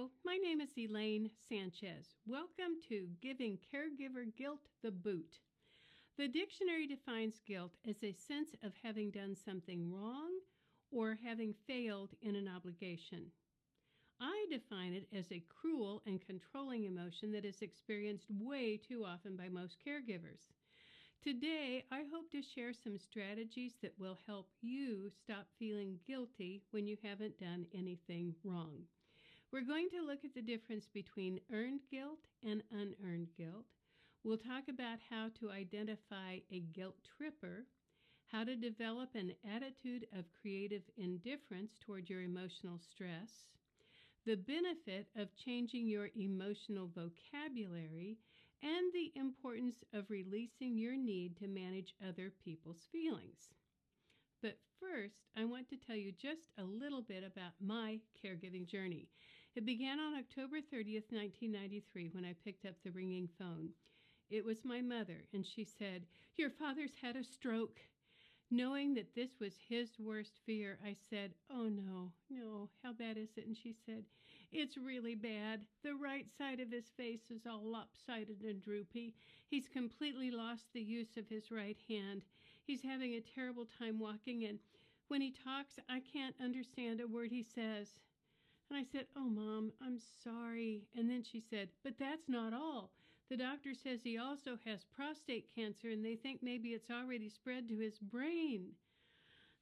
Hello, my name is Elaine Sanchez. Welcome to Giving Caregiver Guilt the Boot. The dictionary defines guilt as a sense of having done something wrong or having failed in an obligation. I define it as a cruel and controlling emotion that is experienced way too often by most caregivers. Today, I hope to share some strategies that will help you stop feeling guilty when you haven't done anything wrong. We're going to look at the difference between earned guilt and unearned guilt. We'll talk about how to identify a guilt tripper, how to develop an attitude of creative indifference toward your emotional stress, the benefit of changing your emotional vocabulary, and the importance of releasing your need to manage other people's feelings. But first, I want to tell you just a little bit about my caregiving journey. It began on October 30th, 1993, when I picked up the ringing phone. It was my mother, and she said, "Your father's had a stroke." Knowing that this was his worst fear, I said, "Oh, no, how bad is it?" And she said, "It's really bad. The right side of his face is all lopsided and droopy. He's completely lost the use of his right hand. He's having a terrible time walking, and when he talks, I can't understand a word he says." And I said, "Oh, Mom, I'm sorry." And then she said, "But that's not all. The doctor says he also has prostate cancer, and they think maybe it's already spread to his brain."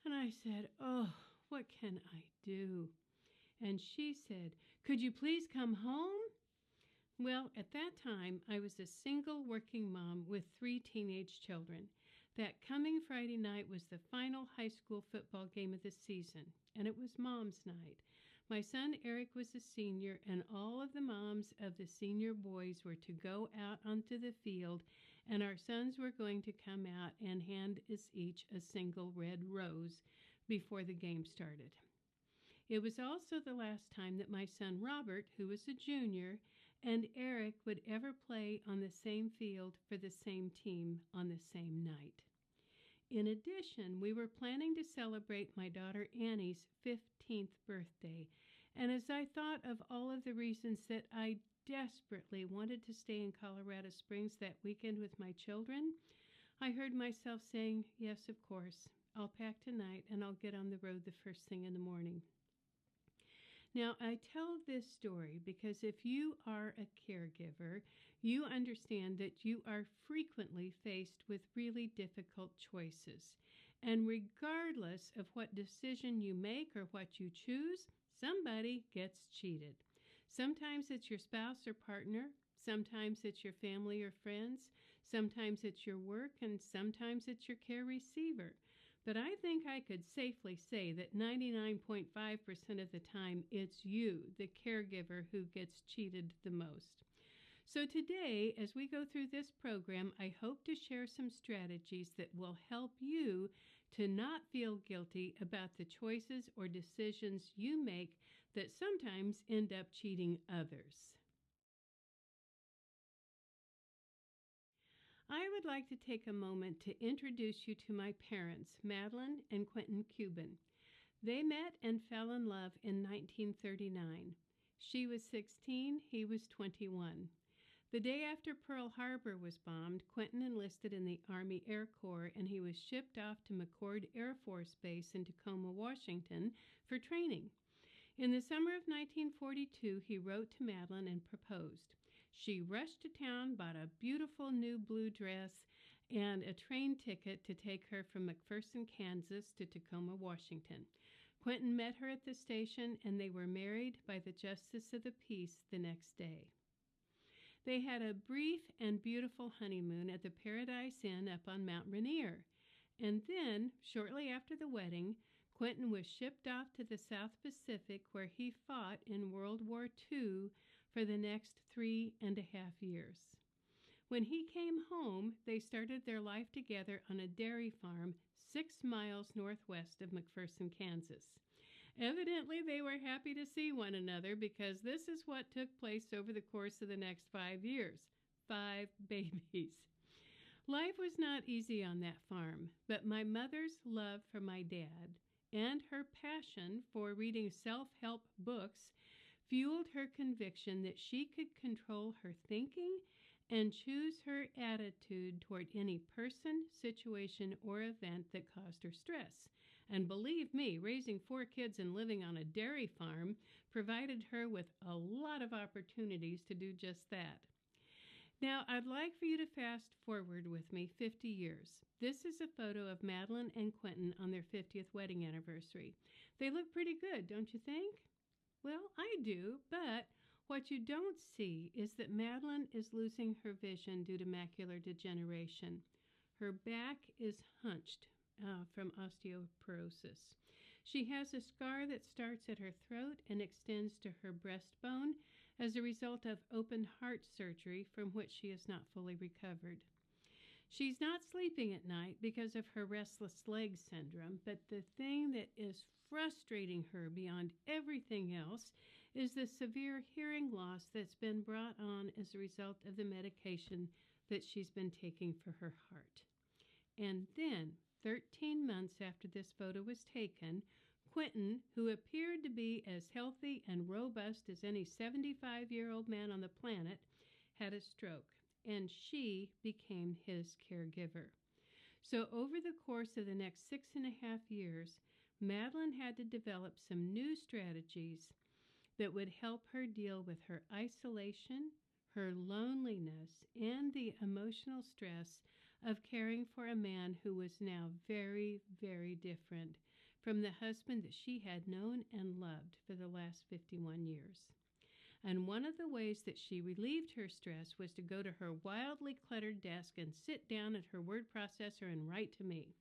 And I said, "Oh, what can I do?" And she said, "Could you please come home?" Well, at that time, I was a single working mom with 3 teenage children. That coming Friday night was the final high school football game of the season, and it was Mom's night. My son Eric was a senior, and all of the moms of the senior boys were to go out onto the field, and our sons were going to come out and hand us each a single red rose before the game started. It was also the last time that my son Robert, who was a junior, and Eric would ever play on the same field for the same team on the same night. In addition, we were planning to celebrate my daughter Annie's 15th birthday, and as I thought of all of the reasons that I desperately wanted to stay in Colorado Springs that weekend with my children, I heard myself saying, "Yes, of course. I'll pack tonight and I'll get on the road the first thing in the morning." Now, I tell this story because if you are a caregiver, you understand that you are frequently faced with really difficult choices. And regardless of what decision you make or what you choose, somebody gets cheated. Sometimes it's your spouse or partner. Sometimes it's your family or friends. Sometimes it's your work, and sometimes it's your care receiver. But I think I could safely say that 99.5% of the time, it's you, the caregiver, who gets cheated the most. So today, as we go through this program, I hope to share some strategies that will help you to not feel guilty about the choices or decisions you make that sometimes end up cheating others. I would like to take a moment to introduce you to my parents, Madeline and Quentin Cuban. They met and fell in love in 1939. She was 16, he was 21. The day after Pearl Harbor was bombed, Quentin enlisted in the Army Air Corps, and he was shipped off to McChord Air Force Base in Tacoma, Washington, for training. In the summer of 1942, he wrote to Madeline and proposed. She rushed to town, bought a beautiful new blue dress, and a train ticket to take her from McPherson, Kansas to Tacoma, Washington. Quentin met her at the station, and they were married by the Justice of the Peace the next day. They had a brief and beautiful honeymoon at the Paradise Inn up on Mount Rainier. And then, shortly after the wedding, Quentin was shipped off to the South Pacific, where he fought in World War II for the next 3.5 years. When he came home, they started their life together on a dairy farm 6 miles northwest of McPherson, Kansas. Evidently, they were happy to see one another because this is what took place over the course of the next 5 years. 5 babies. Life was not easy on that farm, but my mother's love for my dad and her passion for reading self-help books fueled her conviction that she could control her thinking and choose her attitude toward any person, situation, or event that caused her stress. And believe me, raising 4 kids and living on a dairy farm provided her with a lot of opportunities to do just that. Now, I'd like for you to fast forward with me 50 years. This is a photo of Madeline and Quentin on their 50th wedding anniversary. They look pretty good, don't you think? Well, I do, but what you don't see is that Madeline is losing her vision due to macular degeneration. Her back is hunched from osteoporosis. She has a scar that starts at her throat and extends to her breastbone as a result of open heart surgery from which she has not fully recovered. She's not sleeping at night because of her restless leg syndrome, but the thing that is frustrating her beyond everything else is the severe hearing loss that's been brought on as a result of the medication that she's been taking for her heart. And then, 13 months after this photo was taken, Quentin, who appeared to be as healthy and robust as any 75-year-old man on the planet, had a stroke, and she became his caregiver. So over the course of the next 6.5 years, Madeline had to develop some new strategies that would help her deal with her isolation, her loneliness, and the emotional stress of caring for a man who was now very, very different from the husband that she had known and loved for the last 51 years. And one of the ways that she relieved her stress was to go to her wildly cluttered desk and sit down at her word processor and write to me.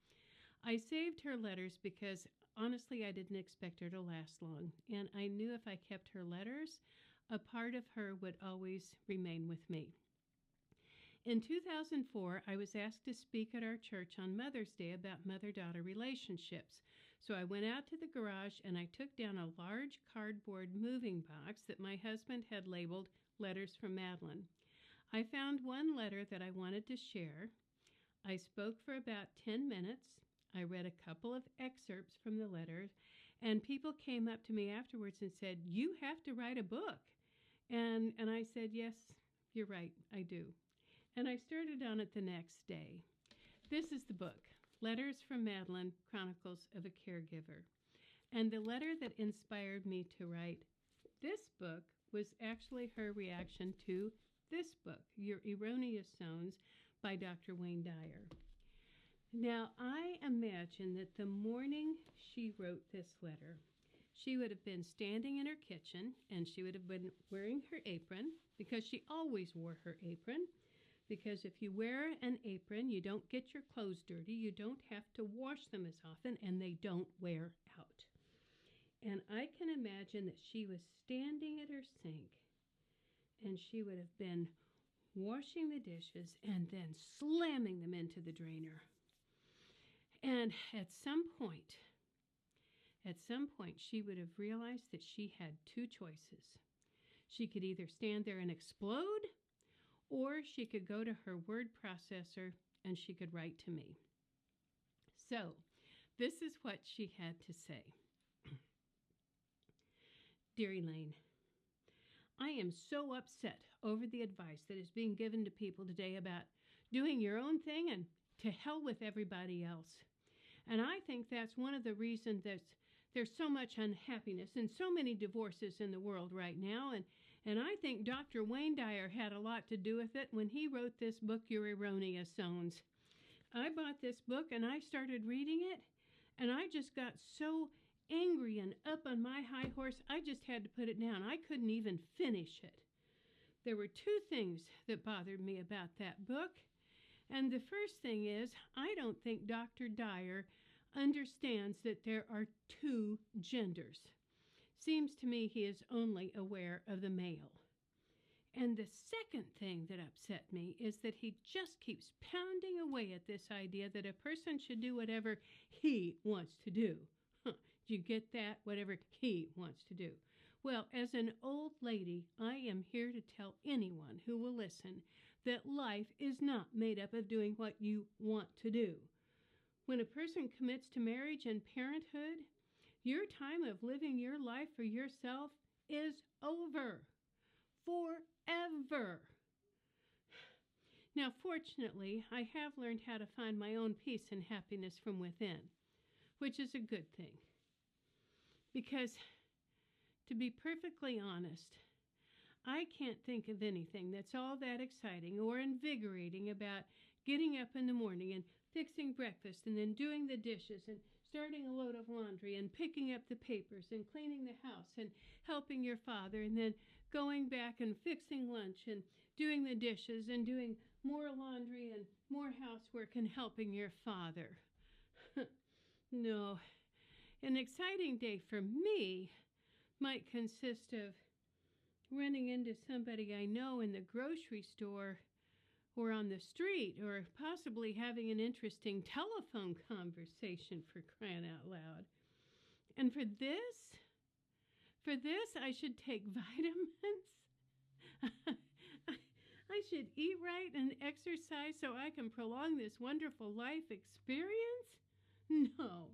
I saved her letters because, honestly, I didn't expect her to last long, and I knew if I kept her letters, a part of her would always remain with me. In 2004, I was asked to speak at our church on Mother's Day about mother-daughter relationships. So I went out to the garage and I took down a large cardboard moving box that my husband had labeled Letters from Madeline. I found one letter that I wanted to share. I spoke for about 10 minutes. I read a couple of excerpts from the letter, and people came up to me afterwards and said, "You have to write a book." And I said, "Yes, you're right, I do." And I started on it the next day. This is the book, Letters from Madeline, Chronicles of a Caregiver. And the letter that inspired me to write this book was actually her reaction to this book, Your Erroneous Zones by Dr. Wayne Dyer. Now, I imagine that the morning she wrote this letter, she would have been standing in her kitchen and she would have been wearing her apron, because she always wore her apron. Because if you wear an apron, you don't get your clothes dirty, you don't have to wash them as often, and they don't wear out. And I can imagine that she was standing at her sink, and she would have been washing the dishes and then slamming them into the drainer. And at some point, she would have realized that she had 2 choices. She could either stand there and explode, or she could go to her word processor and she could write to me. So, this is what she had to say. Dear Elaine, I am so upset over the advice that is being given to people today about doing your own thing and to hell with everybody else. And I think that's one of the reasons that there's so much unhappiness and so many divorces in the world right now. And I think Dr. Wayne Dyer had a lot to do with it when he wrote this book, Your Erroneous Zones. I bought this book and I started reading it, and I just got so angry and up on my high horse, I just had to put it down. I couldn't even finish it. There were 2 things that bothered me about that book. And the first thing is, I don't think Dr. Dyer understands that there are 2 genders. Seems to me he is only aware of the male. And the second thing that upset me is that he just keeps pounding away at this idea that a person should do whatever he wants to do. Do you get that? Whatever he wants to do. Well, as an old lady, I am here to tell anyone who will listen that life is not made up of doing what you want to do. When a person commits to marriage and parenthood, your time of living your life for yourself is over. Forever. Now, fortunately, I have learned how to find my own peace and happiness from within, which is a good thing. Because, to be perfectly honest, I can't think of anything that's all that exciting or invigorating about getting up in the morning and fixing breakfast and then doing the dishes and starting a load of laundry and picking up the papers and cleaning the house and helping your father and then going back and fixing lunch and doing the dishes and doing more laundry and more housework and helping your father. No. An exciting day for me might consist of running into somebody I know in the grocery store or on the street, or possibly having an interesting telephone conversation, for crying out loud. And for this I should take vitamins. I should eat right and exercise so I can prolong this wonderful life experience? No.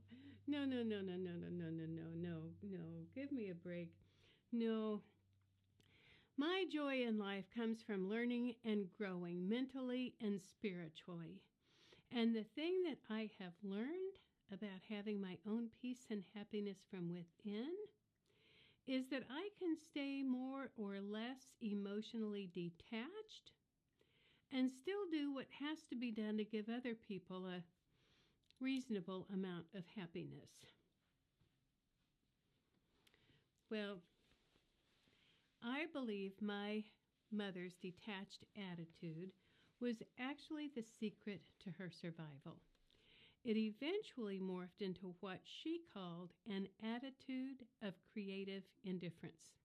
Give me a break. No. My joy in life comes from learning and growing mentally and spiritually. And the thing that I have learned about having my own peace and happiness from within is that I can stay more or less emotionally detached and still do what has to be done to give other people a reasonable amount of happiness. Well, I believe my mother's detached attitude was actually the secret to her survival. It eventually morphed into what she called an attitude of creative indifference.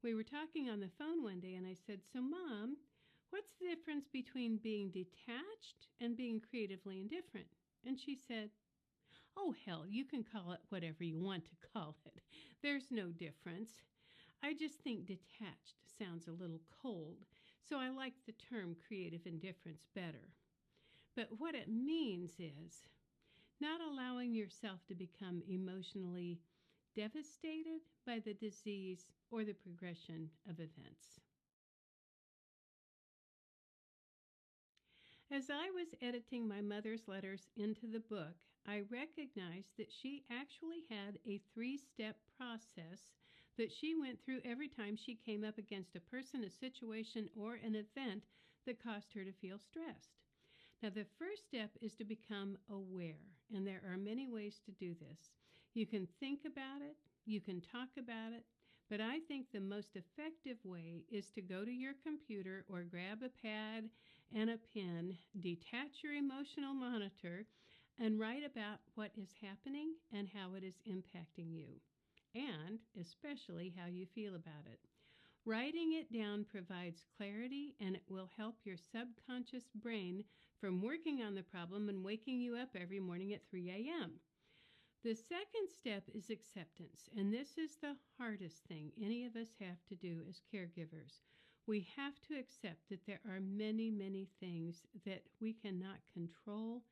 We were talking on the phone one day and I said, "So Mom, what's the difference between being detached and being creatively indifferent?" And she said, "Oh, hell, you can call it whatever you want to call it. There's no difference. I just think detached sounds a little cold, so I like the term creative indifference better. But what it means is not allowing yourself to become emotionally devastated by the disease or the progression of events." As I was editing my mother's letters into the book, I recognized that she actually had a 3-step process that she went through every time she came up against a person, a situation, or an event that caused her to feel stressed. Now, the first step is to become aware, and there are many ways to do this. You can think about it, you can talk about it, but I think the most effective way is to go to your computer or grab a pad and a pen, detach your emotional monitor, and write about what is happening and how it is impacting you, and especially how you feel about it. Writing it down provides clarity, and it will help your subconscious brain from working on the problem and waking you up every morning at 3 a.m. The second step is acceptance, and this is the hardest thing any of us have to do as caregivers. We have to accept that there are many, many things that we cannot control,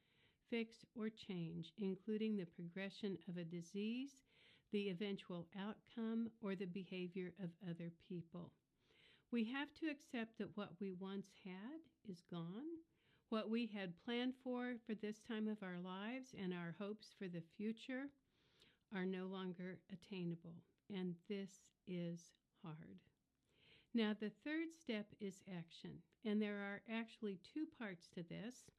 fix, or change, including the progression of a disease, the eventual outcome, or the behavior of other people. We have to accept that what we once had is gone. What we had planned for this time of our lives and our hopes for the future are no longer attainable. And this is hard. Now, the third step is action. And there are actually 2 parts to this.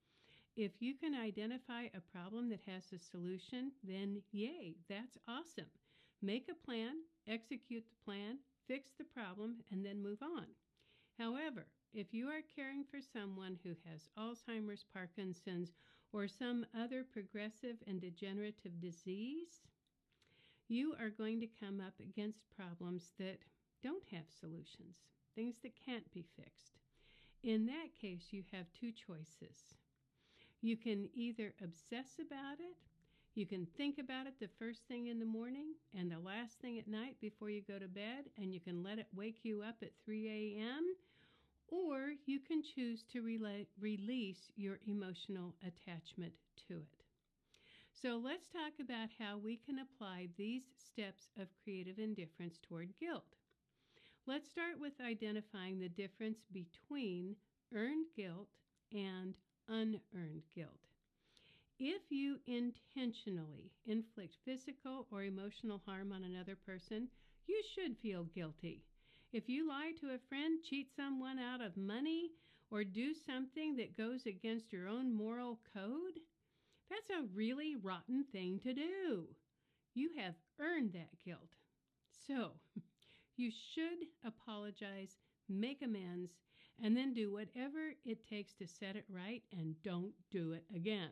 If you can identify a problem that has a solution, then yay, that's awesome. Make a plan, execute the plan, fix the problem, and then move on. However, if you are caring for someone who has Alzheimer's, Parkinson's, or some other progressive and degenerative disease, you are going to come up against problems that don't have solutions, things that can't be fixed. In that case, you have 2 choices. You can either obsess about it, you can think about it the first thing in the morning and the last thing at night before you go to bed, and you can let it wake you up at 3 a.m., or you can choose to release your emotional attachment to it. So let's talk about how we can apply these steps of creative indifference toward guilt. Let's start with identifying the difference between earned guilt and unearned guilt. If you intentionally inflict physical or emotional harm on another person, you should feel guilty. If you lie to a friend, cheat someone out of money, or do something that goes against your own moral code, that's a really rotten thing to do. You have earned that guilt. So, you should apologize, make amends, and then do whatever it takes to set it right and don't do it again.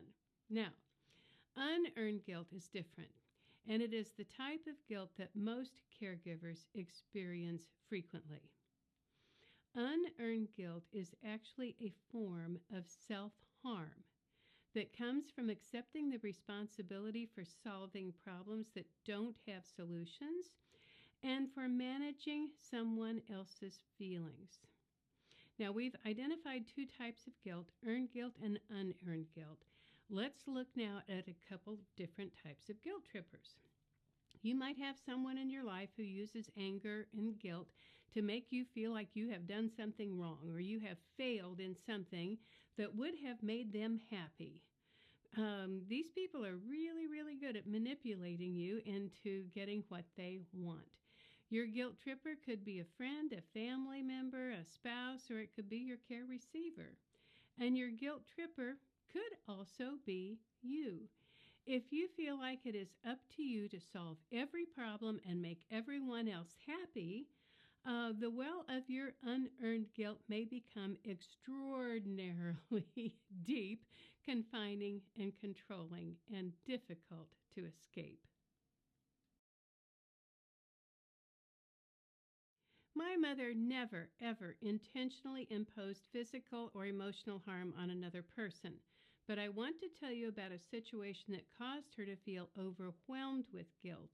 Now, unearned guilt is different, and it is the type of guilt that most caregivers experience frequently. Unearned guilt is actually a form of self-harm that comes from accepting the responsibility for solving problems that don't have solutions and for managing someone else's feelings. Now, we've identified two types of guilt, earned guilt and unearned guilt. Let's look now at a couple different types of guilt trippers. You might have someone in your life who uses anger and guilt to make you feel like you have done something wrong or you have failed in something that would have made them happy. These people are really, really good at manipulating you into getting what they want. Your guilt tripper could be a friend, a family member, a spouse, or it could be your care receiver. And your guilt tripper could also be you. If you feel like it is up to you to solve every problem and make everyone else happy, the well of your unearned guilt may become extraordinarily deep, confining, and controlling, and difficult to escape. My mother never, ever intentionally imposed physical or emotional harm on another person, but I want to tell you about a situation that caused her to feel overwhelmed with guilt.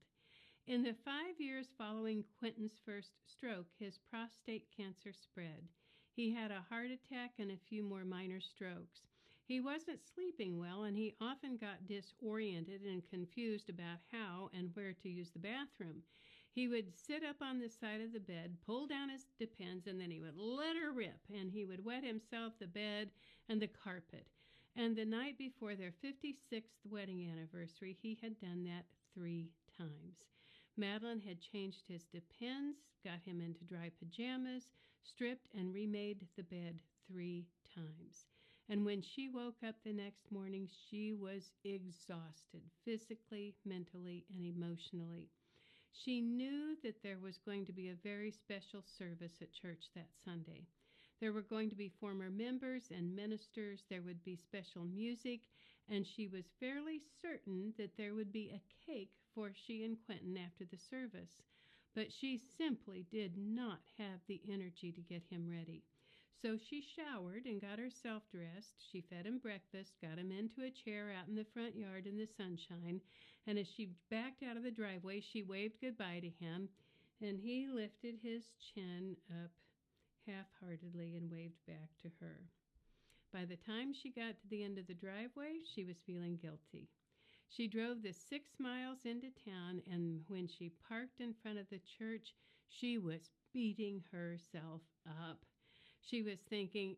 In the 5 years following Quentin's first stroke, his prostate cancer spread. He had a heart attack and a few more minor strokes. He wasn't sleeping well, and he often got disoriented and confused about how and where to use the bathroom. He would sit up on the side of the bed, pull down his Depends, and then he would let her rip, and he would wet himself, the bed, and the carpet. And the night before their 56th wedding anniversary, he had done that 3 times. Madeline had changed his Depends, got him into dry pajamas, stripped and remade the bed 3 times. And when she woke up the next morning, she was exhausted, physically, mentally, and emotionally. She knew that there was going to be a very special service at church that Sunday. There were going to be former members and ministers, there would be special music, and she was fairly certain that there would be a cake for she and Quentin after the service. But she simply did not have the energy to get him ready. So she showered and got herself dressed. She fed him breakfast, got him into a chair out in the front yard in the sunshine, and as she backed out of the driveway, she waved goodbye to him, and he lifted his chin up half-heartedly and waved back to her. By the time she got to the end of the driveway, she was feeling guilty. She drove the 6 miles into town, and when she parked in front of the church, she was beating herself up. She was thinking,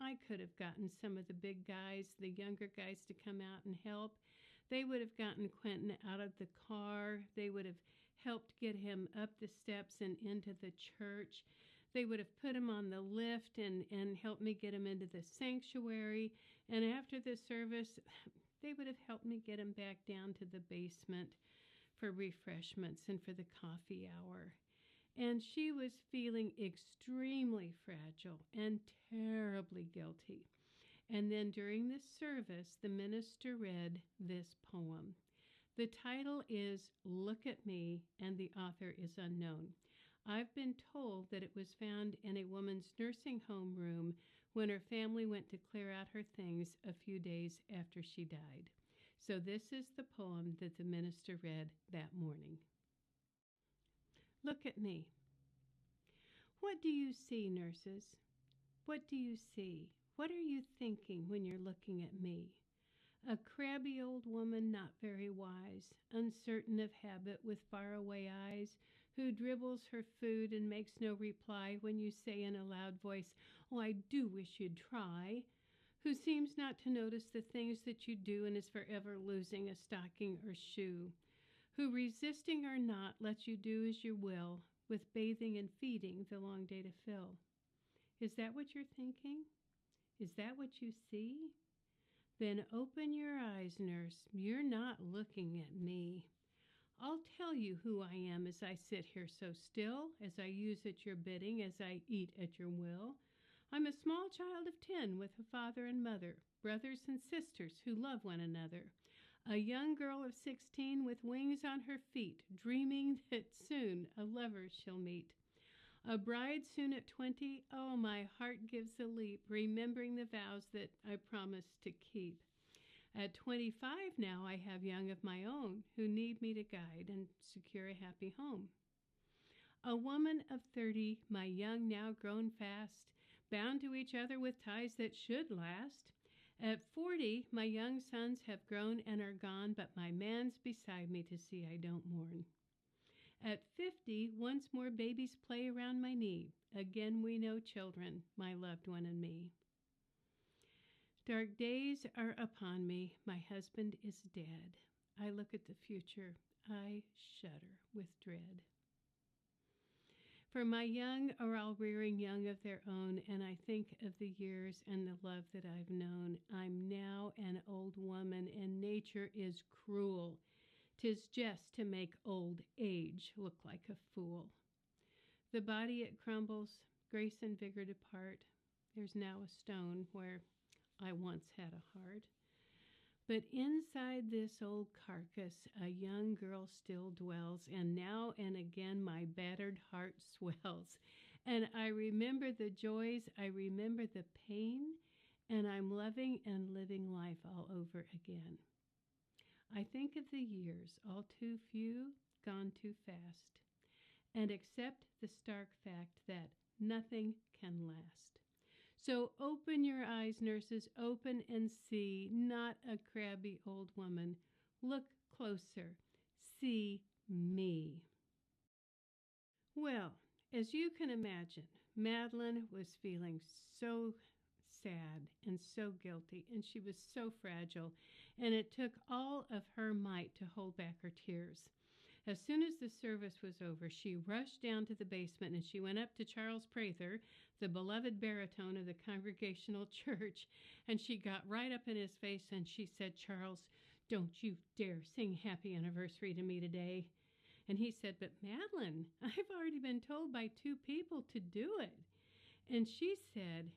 I could have gotten some of the big guys, the younger guys, to come out and help. They would have gotten Quentin out of the car. They would have helped get him up the steps and into the church. They would have put him on the lift and helped me get him into the sanctuary. And after the service, they would have helped me get him back down to the basement for refreshments and for the coffee hour. And she was feeling extremely fragile and terribly guilty. And then during the service, the minister read this poem. The title is Look at Me, and the author is unknown. I've been told that it was found in a woman's nursing home room when her family went to clear out her things a few days after she died. So this is the poem that the minister read that morning. Look at me. What do you see, nurses? What do you see? What are you thinking when you're looking at me? A crabby old woman, not very wise, uncertain of habit, with faraway eyes, who dribbles her food and makes no reply when you say in a loud voice, "Oh, I do wish you'd try," who seems not to notice the things that you do and is forever losing a stocking or shoe, who, resisting or not, lets you do as you will, with bathing and feeding the long day to fill. Is that what you're thinking? Is that what you see? Then open your eyes, nurse. You're not looking at me. I'll tell you who I am as I sit here so still, as I use at your bidding, as I eat at your will. I'm a small child of 10 with a father and mother, brothers and sisters who love one another. A young girl of 16 with wings on her feet, dreaming that soon a lover she'll meet. A bride soon at 20, oh, my heart gives a leap, remembering the vows that I promised to keep. At 25 now, I have young of my own who need me to guide and secure a happy home. A woman of 30, my young now grown fast, bound to each other with ties that should last. At 40, my young sons have grown and are gone, but my man's beside me to see I don't mourn. At 50, once more babies play around my knee. Again we know children, my loved one and me. Dark days are upon me. My husband is dead. I look at the future. I shudder with dread. For my young are all rearing young of their own, and I think of the years and the love that I've known. I'm now an old woman, and nature is cruel. 'Tis just to make old age look like a fool. The body it crumbles, grace and vigor depart. There's now a stone where I once had a heart. But inside this old carcass, a young girl still dwells, and now and again my battered heart swells. And I remember the joys, I remember the pain, and I'm loving and living life all over again. I think of the years, all too few, gone too fast, and accept the stark fact that nothing can last. So open your eyes, nurses, open and see, not a crabby old woman. Look closer. See me. Well, as you can imagine, Madeline was feeling so sad and so guilty, and she was so fragile, and it took all of her might to hold back her tears. As soon as the service was over, she rushed down to the basement and she went up to Charles Prather, the beloved baritone of the Congregational Church, and she got right up in his face and she said, "Charles, don't you dare sing Happy Anniversary to me today." And he said, "But Madeline, I've already been told by 2 people to do it." And she said,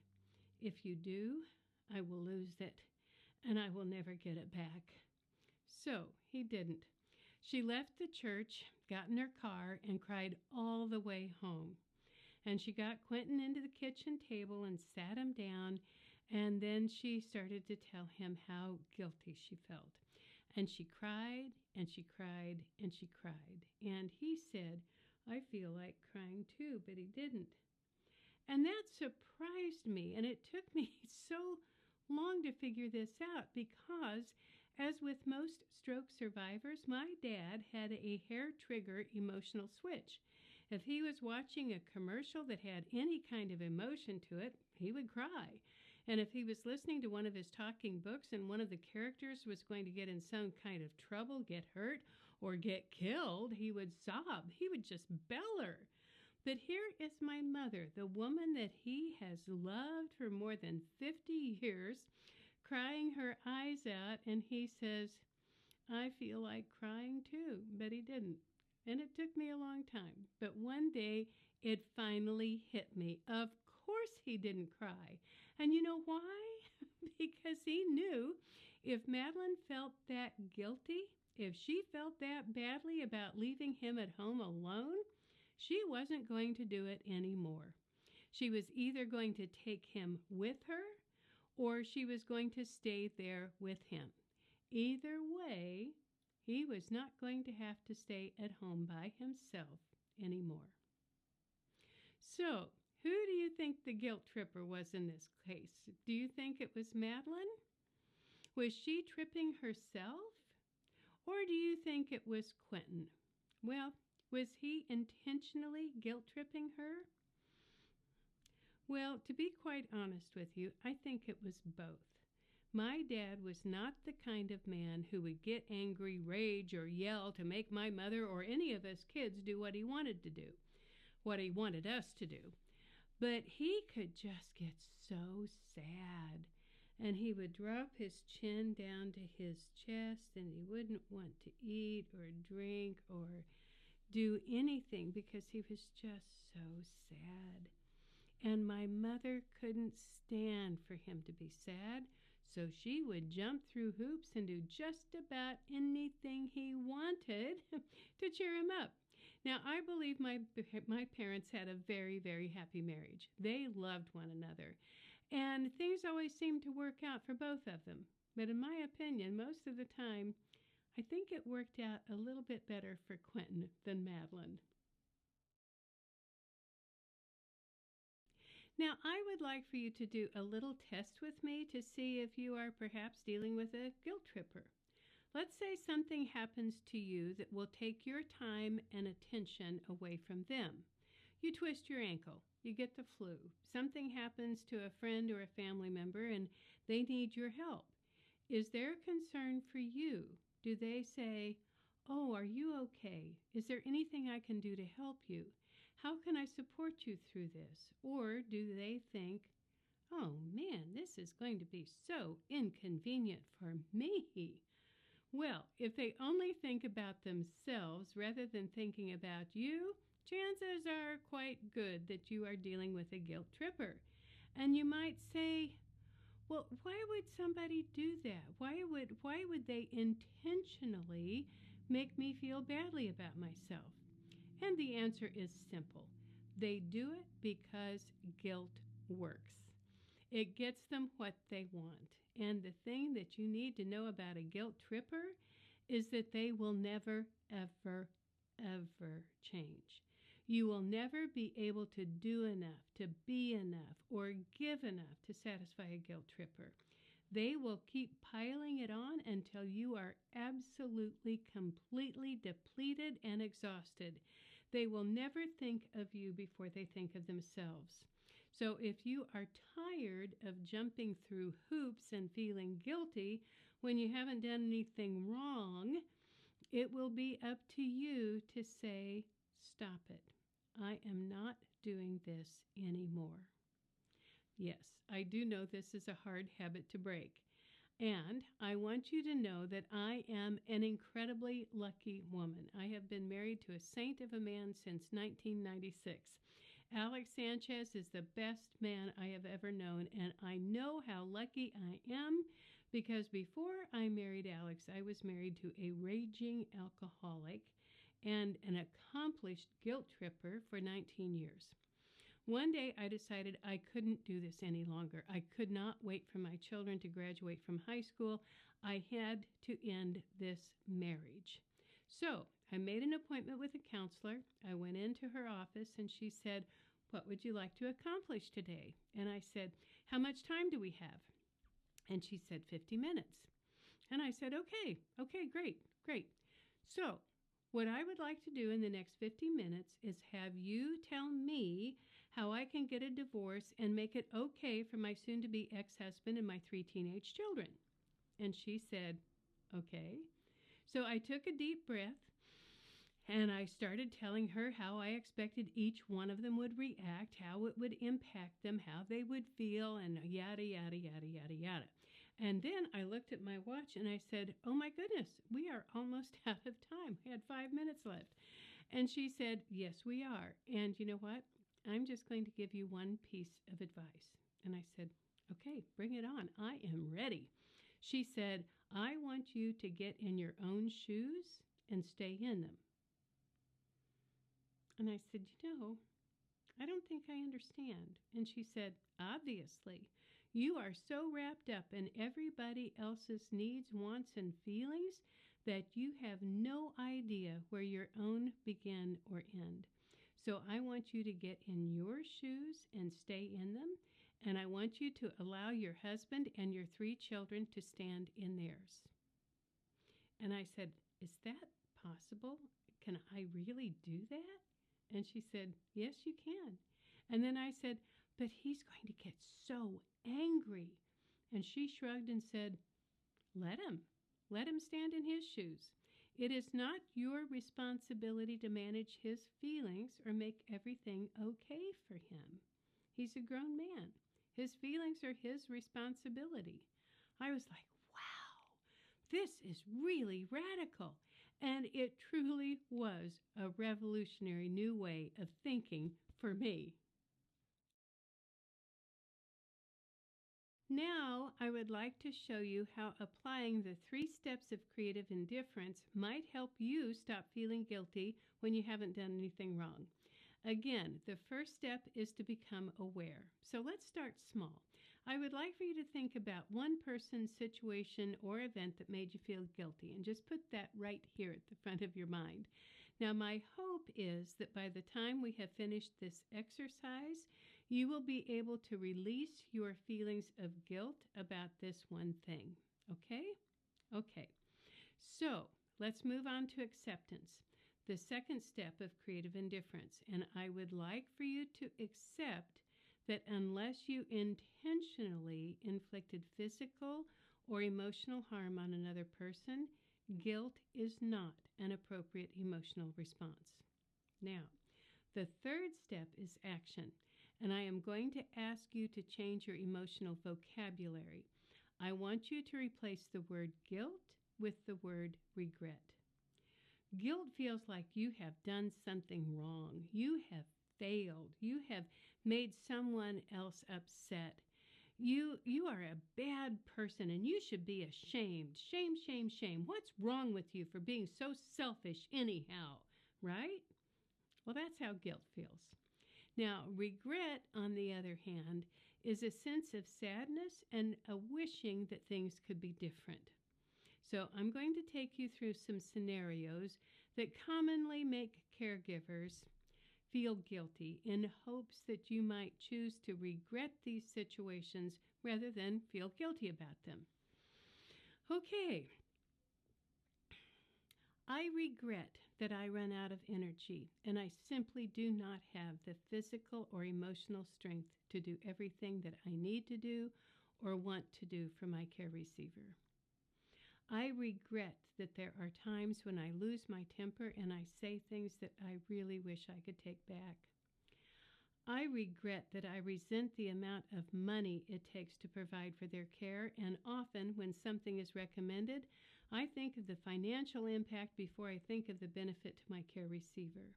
"If you do, I will lose it, and I will never get it back." So he didn't. She left the church, got in her car, and cried all the way home. And she got Quentin into the kitchen table and sat him down, and then she started to tell him how guilty she felt. And she cried, and she cried, and she cried. And he said, "I feel like crying too," but he didn't. And that surprised me, and it took me so long to figure this out because, as with most stroke survivors, my dad had a hair trigger emotional switch. If he was watching a commercial that had any kind of emotion to it, he would cry. And if he was listening to one of his talking books and one of the characters was going to get in some kind of trouble, get hurt, or get killed, he would sob. He would just beller. But here is my mother, the woman that he has loved for more than 50 years, crying her eyes out, and he says, "I feel like crying too," but he didn't. And it took me a long time. But one day, it finally hit me. Of course he didn't cry. And you know why? Because he knew if Madeline felt that guilty, if she felt that badly about leaving him at home alone, she wasn't going to do it anymore. She was either going to take him with her or she was going to stay there with him. Either way, he was not going to have to stay at home by himself anymore. So, who do you think the guilt tripper was in this case? Do you think it was Madeline? Was she tripping herself? Or do you think it was Quentin? Well, Was he intentionally guilt-tripping her? Well, to be quite honest with you, I think it was both. My dad was not the kind of man who would get angry, rage, or yell to make my mother or any of us kids do what he wanted to do, what he wanted us to do. But he could just get so sad. And he would drop his chin down to his chest, and he wouldn't want to eat or drink or do anything because he was just so sad. And my mother couldn't stand for him to be sad, so she would jump through hoops and do just about anything he wanted to cheer him up. Now, I believe my parents had a very, very happy marriage. They loved one another, and things always seemed to work out for both of them. But in my opinion, most of the time, I think it worked out a little bit better for Quentin than Madeline. Now, I would like for you to do a little test with me to see if you are perhaps dealing with a guilt tripper. Let's say something happens to you that will take your time and attention away from them. You twist your ankle, you get the flu, something happens to a friend or a family member and they need your help. Is there concern for you? Do they say, "Oh, are you okay? Is there anything I can do to help you? How can I support you through this?" Or do they think, "Oh man, this is going to be so inconvenient for me"? Well, if they only think about themselves rather than thinking about you, chances are quite good that you are dealing with a guilt tripper. And you might say, "Well, why would somebody do that? Why would they intentionally make me feel badly about myself?" And the answer is simple. They do it because guilt works. It gets them what they want. And the thing that you need to know about a guilt tripper is that they will never, ever, ever change. You will never be able to do enough, to be enough, or give enough to satisfy a guilt tripper. They will keep piling it on until you are absolutely, completely depleted and exhausted. They will never think of you before they think of themselves. So if you are tired of jumping through hoops and feeling guilty when you haven't done anything wrong, it will be up to you to say, "Stop it. I am not doing this anymore." Yes, I do know this is a hard habit to break. And I want you to know that I am an incredibly lucky woman. I have been married to a saint of a man since 1996. Alex Sanchez is the best man I have ever known, and I know how lucky I am because before I married Alex, I was married to a raging alcoholic and an accomplished guilt tripper for 19 years. One day I decided I couldn't do this any longer. I could not wait for my children to graduate from high school. I had to end this marriage. So I made an appointment with a counselor. I went into her office and she said, "What would you like to accomplish today?" And I said, "How much time do we have?" And she said, 50 minutes. And I said, okay, great. So what I would like to do in the next 50 minutes is have you tell me how I can get a divorce and make it okay for my soon-to-be ex-husband and my 3 teenage children. And she said, okay. So I took a deep breath and I started telling her how I expected each one of them would react, how it would impact them, how they would feel, and yada, yada, yada, yada, yada. And then I looked at my watch and I said, "Oh my goodness, we are almost out of time. We had 5 minutes left." And she said, "Yes, we are. And you know what? I'm just going to give you one piece of advice." And I said, "Okay, bring it on. I am ready." She said, "I want you to get in your own shoes and stay in them." And I said, I don't think I understand." And she said, "Obviously, you are so wrapped up in everybody else's needs, wants, and feelings that you have no idea where your own begin or end. So I want you to get in your shoes and stay in them, and I want you to allow your husband and your 3 children to stand in theirs." And I said, "Is that possible? can I really do that? And she said, yes, you can. And then I said, but he's going to get so angry. And she shrugged and said, let him. Let him stand in his shoes. It is not your responsibility to manage his feelings or make everything okay for him. He's a grown man. His feelings are his responsibility. I was like, wow, this is really radical. And it truly was a revolutionary new way of thinking for me. Now, I would like to show you how applying the 3 steps of creative indifference might help you stop feeling guilty when you haven't done anything wrong. Again, the first step is to become aware. So let's start small. I would like for you to think about one person, situation, or event that made you feel guilty, and just put that right here at the front of your mind. Now, my hope is that by the time we have finished this exercise, you will be able to release your feelings of guilt about this one thing. Okay? Okay. So let's move on to acceptance, the second step of creative indifference. And I would like for you to accept that unless you intentionally inflicted physical or emotional harm on another person, guilt is not an appropriate emotional response. Now, the third step is action. And I am going to ask you to change your emotional vocabulary. I want you to replace the word guilt with the word regret. Guilt feels like you have done something wrong. You have failed. You have made someone else upset. You are a bad person and you should be ashamed. Shame, shame, shame. What's wrong with you for being so selfish anyhow, right? Well, that's how guilt feels. Now, regret, on the other hand, is a sense of sadness and a wishing that things could be different. So I'm going to take you through some scenarios that commonly make caregivers feel guilty in hopes that you might choose to regret these situations rather than feel guilty about them. Okay. I regret that I run out of energy and I simply do not have the physical or emotional strength to do everything that I need to do or want to do for my care receiver. I regret that there are times when I lose my temper and I say things that I really wish I could take back. I regret that I resent the amount of money it takes to provide for their care, and often when something is recommended, I think of the financial impact before I think of the benefit to my care receiver.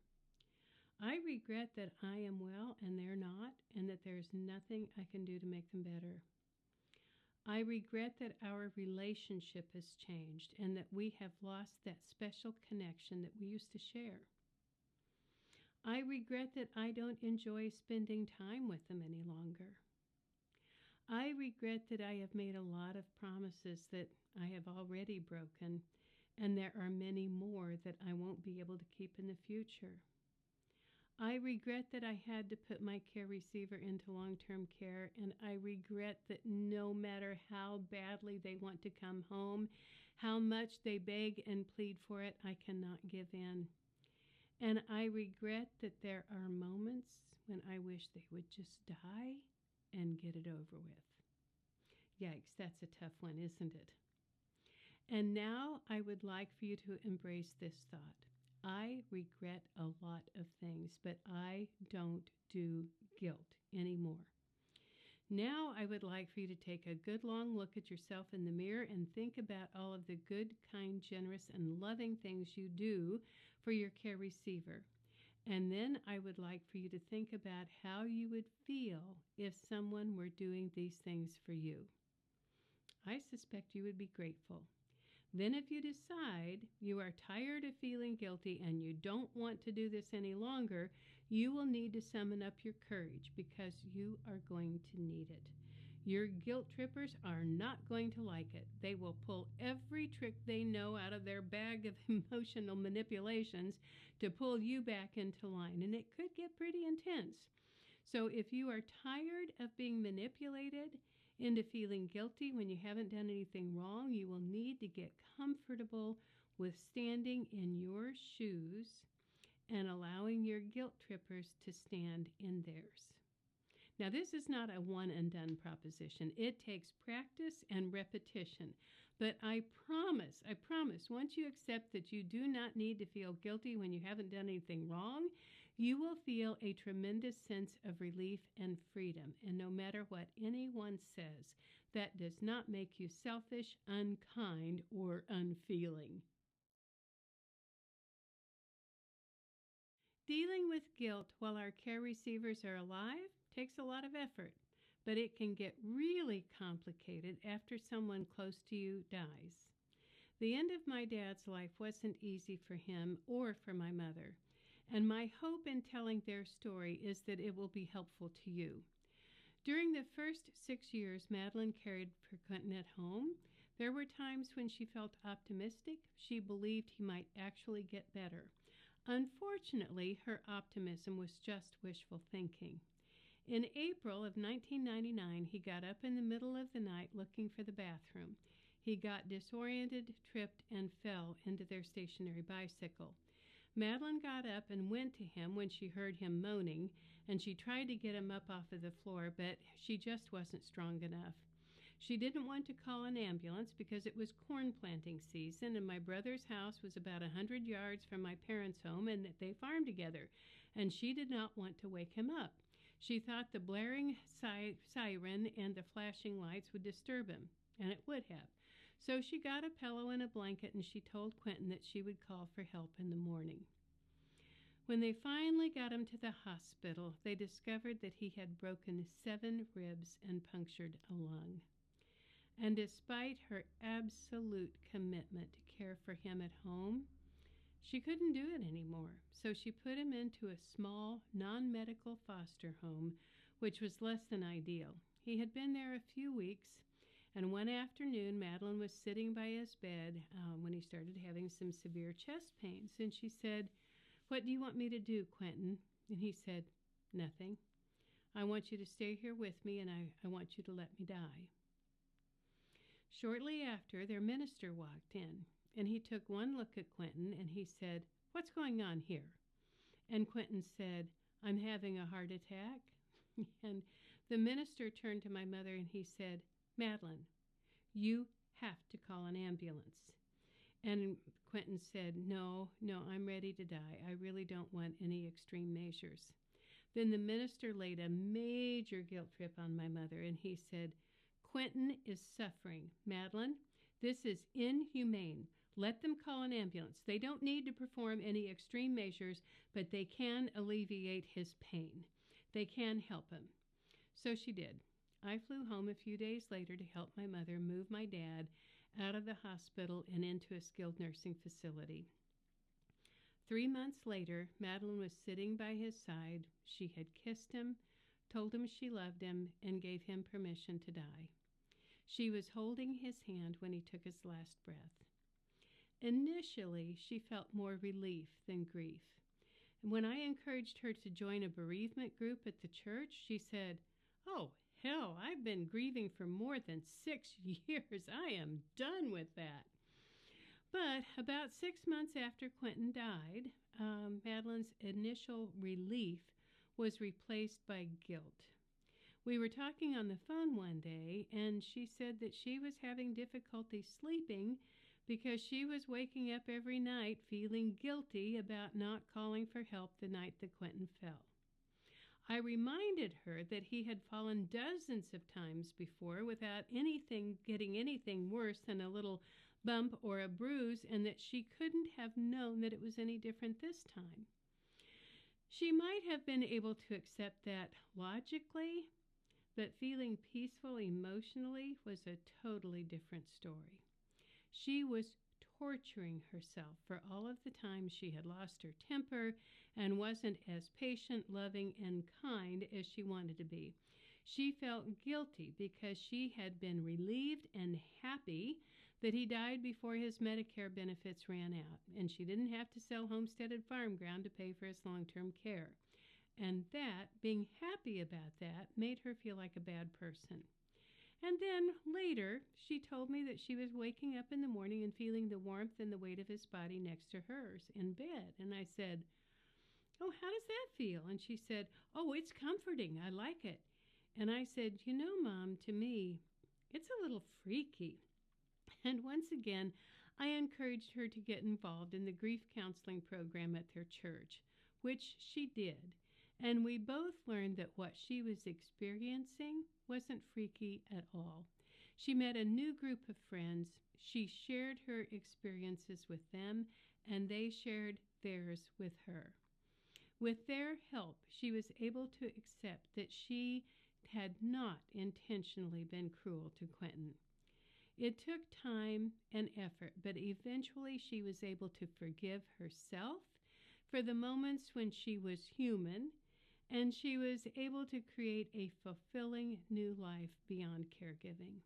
I regret that I am well and they're not, and that there's nothing I can do to make them better. I regret that our relationship has changed and that we have lost that special connection that we used to share. I regret that I don't enjoy spending time with them any longer. I regret that I have made a lot of promises that I have already broken, and there are many more that I won't be able to keep in the future. I regret that I had to put my care receiver into long-term care, and I regret that no matter how badly they want to come home, how much they beg and plead for it, I cannot give in. And I regret that there are moments when I wish they would just die and get it over with. Yikes, that's a tough one, isn't it? And now I would like for you to embrace this thought. I regret a lot of things, but I don't do guilt anymore. Now I would like for you to take a good long look at yourself in the mirror and think about all of the good, kind, generous, and loving things you do for your care receiver. And then I would like for you to think about how you would feel if someone were doing these things for you. I suspect you would be grateful. Then if you decide you are tired of feeling guilty and you don't want to do this any longer, you will need to summon up your courage because you are going to need it. Your guilt trippers are not going to like it. They will pull every trick they know out of their bag of emotional manipulations to pull you back into line, and it could get pretty intense. So if you are tired of being manipulated into feeling guilty when you haven't done anything wrong, you will need to get comfortable with standing in your shoes and allowing your guilt trippers to stand in theirs. Now, this is not a one and done proposition. It takes practice and repetition. But I promise, once you accept that you do not need to feel guilty when you haven't done anything wrong, you will feel a tremendous sense of relief and freedom. And no matter what anyone says, that does not make you selfish, unkind, or unfeeling. Dealing with guilt while our care receivers are alive takes a lot of effort, but it can get really complicated after someone close to you dies. The end of my dad's life wasn't easy for him or for my mother, and my hope in telling their story is that it will be helpful to you. During the first 6 years Madeline cared for Quentin at home, there were times when she felt optimistic. She believed he might actually get better. Unfortunately, her optimism was just wishful thinking. In April of 1999, he got up in the middle of the night looking for the bathroom. He got disoriented, tripped, and fell into their stationary bicycle. Madeline got up and went to him when she heard him moaning, and she tried to get him up off of the floor, but she just wasn't strong enough. She didn't want to call an ambulance because it was corn planting season, and my brother's house was about 100 yards from my parents' home, and that they farmed together, and she did not want to wake him up. She thought the blaring siren and the flashing lights would disturb him, and it would have. So she got a pillow and a blanket, and she told Quentin that she would call for help in the morning. When they finally got him to the hospital, they discovered that he had broken 7 ribs and punctured a lung. And despite her absolute commitment to care for him at home, she couldn't do it anymore. So she put him into a small, non-medical foster home, which was less than ideal. He had been there a few weeks, and one afternoon, Madeline was sitting by his bed when he started having some severe chest pains, and she said, "What do you want me to do, Quentin?" And he said, "Nothing. I want you to stay here with me, and I want you to let me die." Shortly after, their minister walked in, and he took one look at Quentin, and he said, "What's going on here?" And Quentin said, "I'm having a heart attack." And the minister turned to my mother, and he said, "Madeline, you have to call an ambulance." And Quentin said, No, I'm ready to die. I really don't want any extreme measures." Then the minister laid a major guilt trip on my mother, and he said, "Quentin is suffering. Madeline, this is inhumane. Let them call an ambulance. They don't need to perform any extreme measures, but they can alleviate his pain. They can help him." So she did. I flew home a few days later to help my mother move my dad out of the hospital and into a skilled nursing facility. 3 months later, Madeline was sitting by his side. She had kissed him, told him she loved him, and gave him permission to die. She was holding his hand when he took his last breath. Initially, she felt more relief than grief. And when I encouraged her to join a bereavement group at the church, she said, "Oh, hell, I've been grieving for more than 6 years. I am done with that." But about 6 months after Quentin died, Madeline's initial relief was replaced by guilt. We were talking on the phone one day, and she said that she was having difficulty sleeping because she was waking up every night feeling guilty about not calling for help the night that Quentin fell. I reminded her that he had fallen dozens of times before without getting anything worse than a little bump or a bruise, and that she couldn't have known that it was any different this time. She might have been able to accept that logically, but feeling peaceful emotionally was a totally different story. She was torturing herself for all of the times she had lost her temper and wasn't as patient, loving, and kind as she wanted to be. She felt guilty because she had been relieved and happy that he died before his Medicare benefits ran out, and she didn't have to sell homesteaded farm ground to pay for his long-term care. And that, being happy about that, made her feel like a bad person. And then later, she told me that she was waking up in the morning and feeling the warmth and the weight of his body next to hers in bed. And I said, "Oh, how does that feel?" And she said, "Oh, it's comforting. I like it." And I said, "You know, Mom, to me, it's a little freaky." And once again, I encouraged her to get involved in the grief counseling program at their church, which she did. And we both learned that what she was experiencing wasn't freaky at all. She met a new group of friends. She shared her experiences with them, and they shared theirs with her. With their help, she was able to accept that she had not intentionally been cruel to Quentin. It took time and effort, but eventually she was able to forgive herself for the moments when she was human, and she was able to create a fulfilling new life beyond caregiving.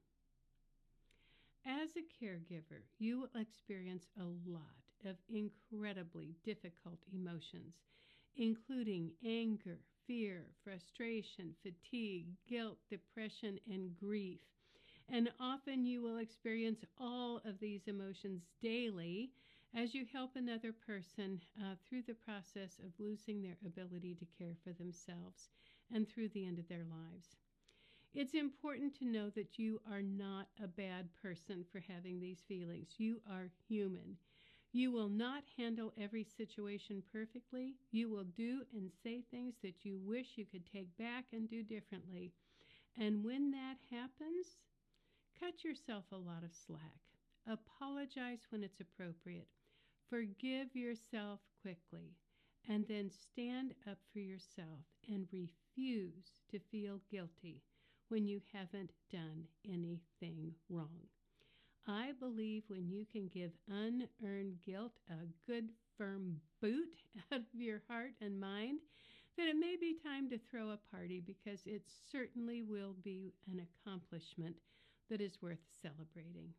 As a caregiver, you will experience a lot of incredibly difficult emotions, including anger, fear, frustration, fatigue, guilt, depression, and grief. And often you will experience all of these emotions daily as you help another person through the process of losing their ability to care for themselves and through the end of their lives. It's important to know that you are not a bad person for having these feelings. You are human. You will not handle every situation perfectly. You will do and say things that you wish you could take back and do differently. And when that happens, cut yourself a lot of slack. Apologize when it's appropriate. Forgive yourself quickly. And then stand up for yourself and refuse to feel guilty when you haven't done anything wrong. I believe when you can give unearned guilt a good firm boot out of your heart and mind, then it may be time to throw a party, because it certainly will be an accomplishment that is worth celebrating.